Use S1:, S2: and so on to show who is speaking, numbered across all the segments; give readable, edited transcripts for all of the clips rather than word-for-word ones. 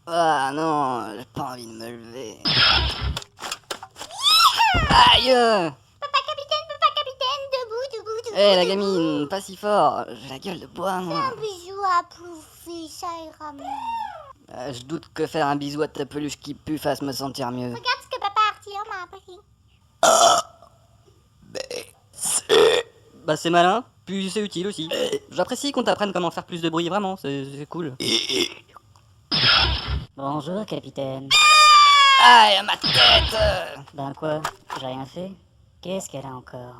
S1: Ah non, j'ai pas envie de me lever. Aïe!
S2: Papa capitaine, debout.
S1: Eh la gamine, pas si fort, j'ai la gueule de bois moi.
S2: Un bisou à Plouffi, ça ira mieux.
S1: Je doute que faire un bisou à ta peluche qui pue fasse me sentir mieux.
S2: Regarde ce que papa Arthur m'a appris.
S1: Bah c'est malin, puis c'est utile aussi. J'apprécie qu'on t'apprenne comment faire plus de bruit, vraiment, c'est cool.
S3: Bonjour, capitaine.
S1: Aïe, ma tête!
S3: Ben quoi? J'ai rien fait? Qu'est-ce qu'elle a encore?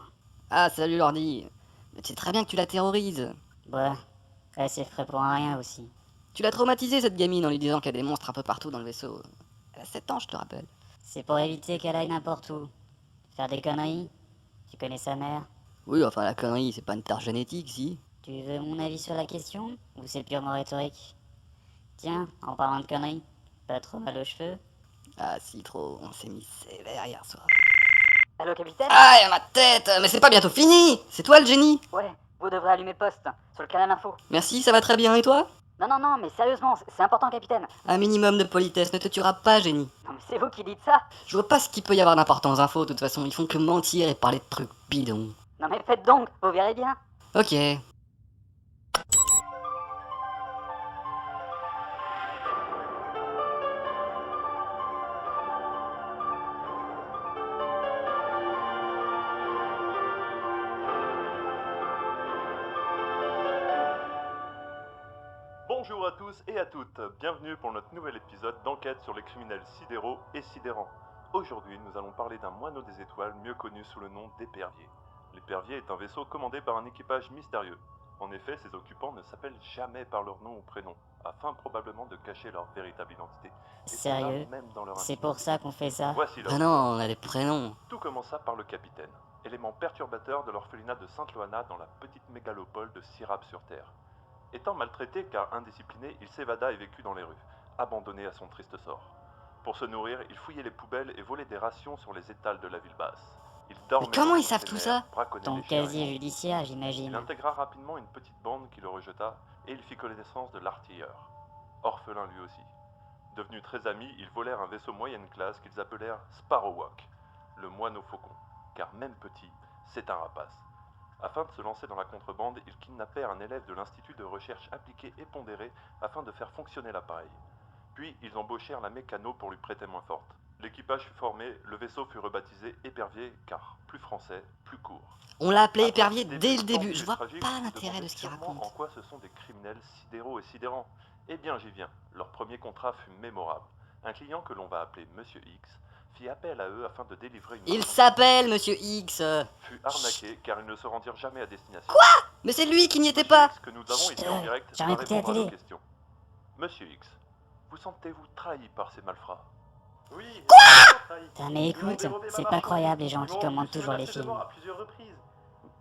S1: Ah salut l'ordi. Mais tu sais très bien que tu la terrorises.
S3: Ouais, elle s'est frais pour un rien aussi.
S1: Tu l'as traumatisée cette gamine en lui disant qu'il y a des monstres un peu partout dans le vaisseau. Elle a 7 ans, je te rappelle.
S3: C'est pour éviter qu'elle aille n'importe où. Faire des conneries? Tu connais sa mère?
S1: Oui, enfin la connerie, c'est pas une tare génétique, si.
S3: Tu veux mon avis sur la question? Ou c'est purement rhétorique? Tiens, en parlant de conneries, pas trop mal aux cheveux?
S1: Ah si, trop, on s'est mis sévère hier soir.
S3: Allô, capitaine?
S1: Aïe, ma tête! Mais c'est pas bientôt fini! C'est toi le génie!
S3: Ouais, vous devrez allumer poste, sur le canal info.
S1: Merci, ça va très bien, et toi?
S3: Non, mais sérieusement, c'est important, capitaine.
S1: Un minimum de politesse ne te tuera pas, génie.
S3: Non, mais c'est vous qui dites ça.
S1: Je vois pas ce qu'il peut y avoir d'important aux infos, de toute façon, ils font que mentir et parler de trucs bidons.
S3: Non, mais faites donc, vous verrez bien.
S1: Ok.
S4: Bonjour à tous et à toutes, bienvenue pour notre nouvel épisode d'enquête sur les criminels sidéraux et sidérants. Aujourd'hui, nous allons parler d'un moineau des étoiles mieux connu sous le nom d'Épervier. L'Épervier est un vaisseau commandé par un équipage mystérieux. En effet, ses occupants ne s'appellent jamais par leur nom ou prénom, afin probablement de cacher leur véritable identité. Et cela
S3: Sérieux?
S4: même dans leur
S3: C'est
S4: intimité.
S3: pour ça qu'on fait ça?
S4: Voici leur
S1: Ah non, on a des prénoms.
S4: Tout commença par le capitaine, élément perturbateur de l'orphelinat de Sainte-Loana dans la petite mégalopole de Sirab-sur-Terre. Étant maltraité car indiscipliné, il s'évada et vécut dans les rues, abandonné à son triste sort. Pour se nourrir, il fouillait les poubelles et volait des rations sur les étals de la ville basse. Il dormait
S1: Mais comment
S4: dans
S1: ils
S4: les
S1: savent tout
S4: containers,
S1: ça?
S4: braconnait
S3: Ton
S4: les chiens
S3: casier
S4: errants.
S3: judiciaire,
S4: Il
S3: j'imagine.
S4: intégra rapidement une petite bande qui le rejeta et il fit connaissance de l'artilleur, orphelin lui aussi. Devenus très amis, ils volèrent un vaisseau moyenne classe qu'ils appelèrent Sparrowhawk, le moineau faucon, car même petit, c'est un rapace. Afin de se lancer dans la contrebande, ils kidnappèrent un élève de l'Institut de recherche appliquée et pondérée afin de faire fonctionner l'appareil. Puis ils embauchèrent la mécano pour lui prêter main forte. L'équipage fut formé, le vaisseau fut rebaptisé Épervier car plus français, plus court.
S1: On l'a appelé
S4: Après
S1: épervier
S4: ce
S1: dès le
S4: tendu
S1: début,
S4: et
S1: je vois
S4: tragique,
S1: pas
S4: vous vous
S1: l'intérêt de
S4: demandez
S1: ce qu'il
S4: sûrement
S1: raconte.
S4: en quoi ce sont des criminels sidéraux et sidérants. Eh bien j'y viens, leur premier contrat fut mémorable. Un client que l'on va appeler Monsieur X fit appel à eux afin de délivrer une
S1: Il
S4: marchandise.
S1: s'appelle Monsieur X.
S4: Fut arnaqué car ils ne se rendirent jamais à destination.
S1: Mais c'est lui qui n'y était
S4: Monsieur
S1: pas.
S4: X que nous avons
S3: Chut,
S4: ici en direct
S3: j'ai
S4: va
S3: écouté la
S4: répondre à nos
S3: télé.
S4: questions. Monsieur X, vous sentez-vous trahi par ces malfrats?
S5: Oui.
S3: Putain, mais écoute, c'est pas croyable les gens qui commandent toujours les films.
S5: À plusieurs reprises.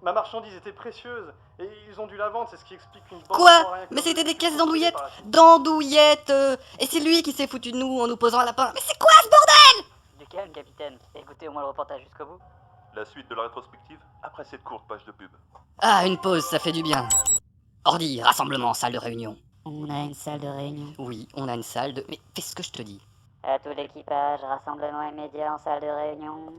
S5: Ma marchandise était précieuse et ils ont dû la vendre, c'est ce qui explique une bande
S1: Quoi?
S5: sans rien
S1: Mais
S5: comme
S1: c'était
S5: eux
S1: des
S5: qui
S1: caisses
S5: sont
S1: d'andouillettes.
S5: par la suite.
S1: D'andouillettes. Et c'est lui qui s'est foutu de nous en nous posant un lapin. Mais c'est quoi ce bordel?
S3: Du calme, capitaine. Écoutez au moins le reportage jusqu'au bout.
S4: La suite de la rétrospective après cette courte page de pub.
S1: Ah, une pause, ça fait du bien. Ordi, rassemblement, salle de réunion.
S3: On a une salle de réunion.
S1: Oui, on a une salle de... Mais fais ce que je te dis.
S3: À tout l'équipage, rassemblement immédiat en salle de réunion.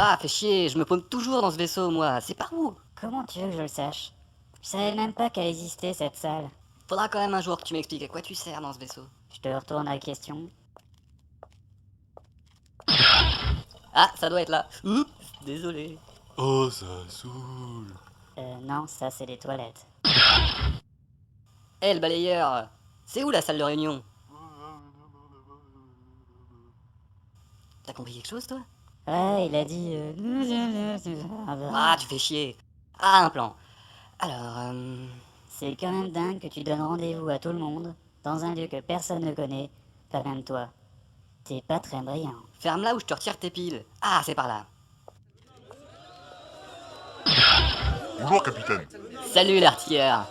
S1: Ah, fais chier, je me paume toujours dans ce vaisseau, moi. C'est par où?
S3: Comment tu veux que je le sache? Je savais même pas qu'elle existait cette salle.
S1: Faudra quand même un jour que tu m'expliques à quoi tu sers dans ce vaisseau.
S3: Je te retourne la question.
S1: Ah, ça doit être là. Oups, désolé.
S6: Oh, ça saoule.
S3: Non, ça c'est les toilettes.
S1: Eh, le balayeur, c'est où la salle de réunion? T'as compris quelque chose, toi?
S3: Ouais, il a dit...
S1: Ah, tu fais chier. Ah, un plan. Alors,
S3: C'est quand même dingue que tu donnes rendez-vous à tout le monde, dans un lieu que personne ne connaît, pas même toi. T'es pas très brillant.
S1: ferme-la ou je te retire tes piles. Ah, c'est par là.
S6: Bonjour, capitaine.
S1: Salut, l'artilleur.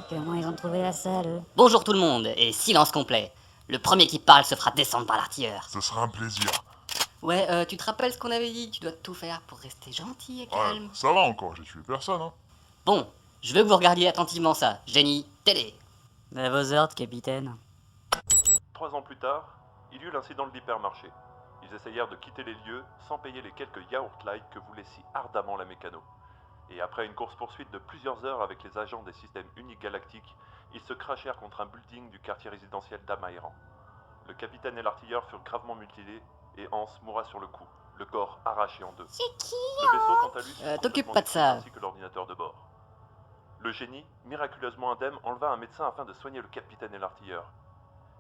S3: Comment ils ont trouvé la salle, eux?
S1: Bonjour tout le monde, et silence complet. Le premier qui parle se fera descendre par l'artilleur.
S6: Ce sera un plaisir.
S1: Ouais, tu te rappelles ce qu'on avait dit? Tu dois tout faire pour rester gentil et
S6: Ouais,
S1: calme.
S6: ça va encore, j'ai tué personne, hein.
S1: Bon, je veux que vous regardiez attentivement ça. Génie, télé.
S3: À vos ordres, capitaine.
S4: 3 ans plus tard, il y eut l'incident de l'hypermarché. Ils essayèrent de quitter les lieux sans payer les quelques yaourt-like que voulait si ardemment la mécano. Et après une course-poursuite de plusieurs heures avec les agents des systèmes uniques galactiques, ils se crachèrent contre un building du quartier résidentiel d'Amairan. Le capitaine et l'artilleur furent gravement mutilés et Hans mourra sur le coup, le corps arraché en deux.
S2: C'est qui?
S4: Le vaisseau, quant à lui, fut
S1: t'occupe
S4: complètement
S1: pas de
S4: détruit,
S1: ça.
S4: ainsi que l'ordinateur de bord. Le génie, miraculeusement indemne, enleva un médecin afin de soigner le capitaine et l'artilleur.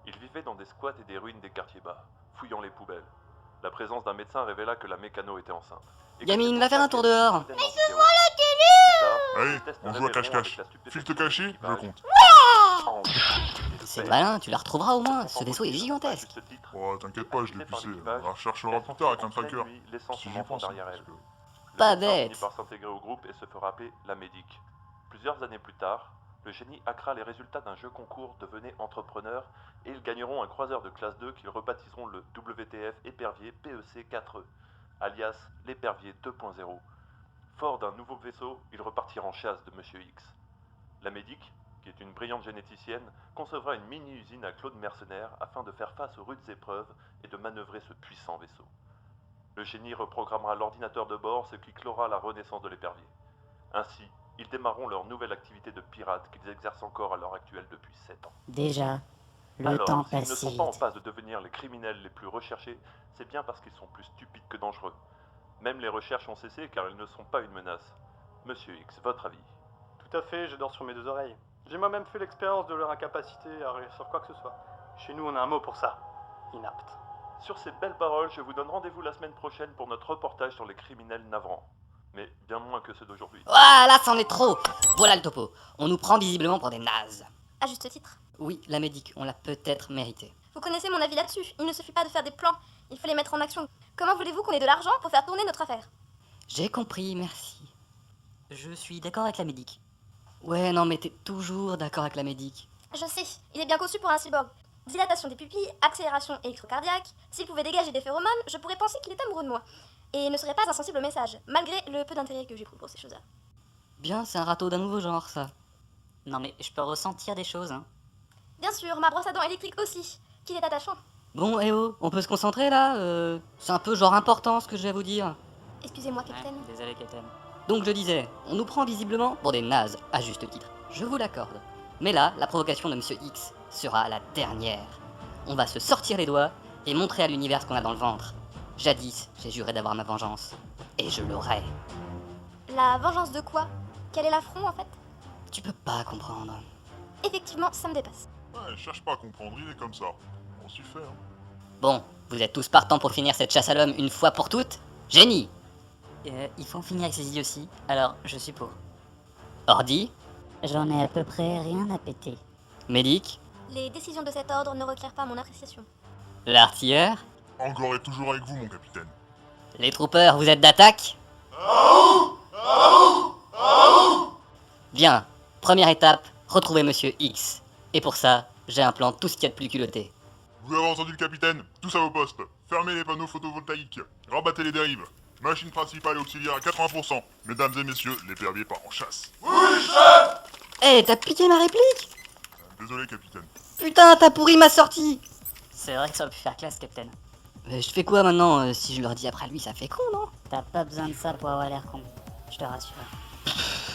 S4: Ils vivaient dans des squats et des ruines des quartiers bas, fouillant les poubelles. La présence d'un médecin révéla que la mécano était enceinte. Et que
S1: Gamine,
S4: c'est
S1: va
S4: pour
S1: faire
S4: ça
S1: un tour
S4: qu'elle était
S1: dehors.
S4: soudainement vidéo.
S6: Allez,
S4: Plus tard,
S6: on
S4: les
S6: joue à
S4: tests
S6: cache-cache.
S4: révéleront avec la
S6: File te cacher, je
S4: stupéfaction
S6: compte.
S4: Hans,
S1: C'est malin, tu la retrouveras au moins, ce vaisseau est gigantesque.
S6: Oh, t'inquiète pas, je l'ai pucé. On la recherchera plus tard avec un tracker. Si j'y pense, hein, parce que...
S1: Pas
S4: Le médecin
S1: bête.
S4: finit par s'intégrer au groupe et se fera appeler la Médic. Plusieurs années plus tard, le génie hackera les résultats d'un jeu concours Devenez entrepreneur et ils gagneront un croiseur de classe 2 qu'ils rebaptiseront le WTF Épervier PEC 4E, alias l'Épervier 2.0. Fort d'un nouveau vaisseau, il repartira en chasse de Monsieur X. La Médic, qui est une brillante généticienne, concevra une mini-usine à Claude Mercenaire afin de faire face aux rudes épreuves et de manœuvrer ce puissant vaisseau. Le génie reprogrammera l'ordinateur de bord, ce qui clora la renaissance de l'épervier. Ainsi, ils démarreront leur nouvelle activité de pirates qu'ils exercent encore à l'heure actuelle depuis 7 ans.
S3: Déjà, le
S4: Alors,
S3: temps
S4: s'ils ne
S3: passe
S4: sont
S3: si
S4: pas en
S3: vite.
S4: passe de devenir les criminels les plus recherchés, c'est bien parce qu'ils sont plus stupides que dangereux. Même les recherches ont cessé car ils ne sont pas une menace. Monsieur X, votre avis?
S5: Tout à fait, je dors sur mes deux oreilles. J'ai moi-même fait l'expérience de leur incapacité à réussir sur quoi que ce soit. Chez nous, on a un mot pour ça. Inapte.
S4: Sur ces belles paroles, je vous donne rendez-vous la semaine prochaine pour notre reportage sur les criminels navrants. Mais bien moins que ceux d'aujourd'hui.
S1: Voilà, c'en est trop. Voilà le topo. On nous prend visiblement pour des nazes.
S2: À juste titre.
S1: Oui, la médic, on l'a peut-être mérité.
S2: Vous connaissez mon avis là-dessus. Il ne suffit pas de faire des plans. Il faut les mettre en action. Comment voulez-vous qu'on ait de l'argent pour faire tourner notre affaire?
S1: J'ai compris, merci. Je suis d'accord avec la médic. Ouais, non, mais t'es toujours d'accord avec la médic.
S2: Je sais, il est bien conçu pour un cyborg. Dilatation des pupilles, accélération électrocardiaque. S'il pouvait dégager des phéromones, je pourrais penser qu'il est amoureux de moi. Et ne serait pas insensible au message, malgré le peu d'intérêt que j'éprouve pour ces choses-là.
S1: Bien, c'est un râteau d'un nouveau genre, ça.
S3: Non mais je peux ressentir des choses, hein.
S2: Bien sûr, ma brosse à dents électrique aussi. Qu'il est attachant.
S1: Bon, eh oh, on peut se concentrer là C'est un peu genre important ce que je vais vous dire.
S2: Excusez-moi, capitaine.
S3: Ouais, désolé, capitaine.
S1: Donc je disais, on nous prend visiblement pour des nazes, à juste titre. Je vous l'accorde. Mais là, la provocation de Monsieur X sera la dernière. On va se sortir les doigts et montrer à l'univers ce qu'on a dans le ventre. Jadis, j'ai juré d'avoir ma vengeance. Et je l'aurai.
S2: La vengeance de quoi? Quel est l'affront en fait?
S1: Tu peux pas comprendre.
S2: Effectivement, ça me dépasse.
S6: Ouais, cherche pas à comprendre, il est comme ça. On s'y fait, hein.
S1: Bon, vous êtes tous partants pour finir cette chasse à l'homme une fois pour toutes? Génie!
S3: Il faut en finir avec ces idioties, alors je suis pour.
S1: Ordi?
S3: J'en ai à peu près rien à péter.
S1: Médic?
S2: Les décisions de cet ordre ne requièrent pas mon appréciation.
S1: L'artilleur?
S6: Encore et toujours avec vous, mon capitaine.
S1: Les troopers, vous êtes d'attaque? Bien, première étape, retrouver Monsieur X. Et pour ça, j'ai un plan tout ce qu'il y a de plus culotté.
S6: Vous avez entendu le capitaine? Tous à vos postes. Fermez les panneaux photovoltaïques. Rabattez les dérives. Machine principale et auxiliaire à 80%. Mesdames et messieurs, l'épervier part en chasse.
S1: Eh, t'as piqué ma réplique?
S6: Désolé, capitaine.
S1: Putain, t'as pourri ma sortie!
S3: C'est vrai que ça aurait pu faire classe, capitaine.
S1: Mais je fais quoi maintenant si je leur dis après lui, ça fait con, non?
S3: T'as pas besoin de ça pour avoir l'air con, je te rassure.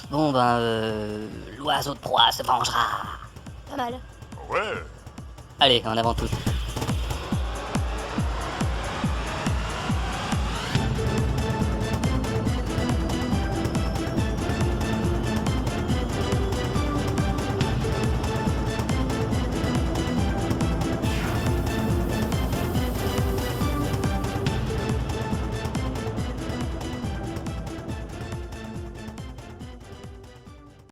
S1: Bon ben, l'oiseau de proie se vengera.
S2: Pas mal.
S6: Ouais.
S1: Allez, en avant tous.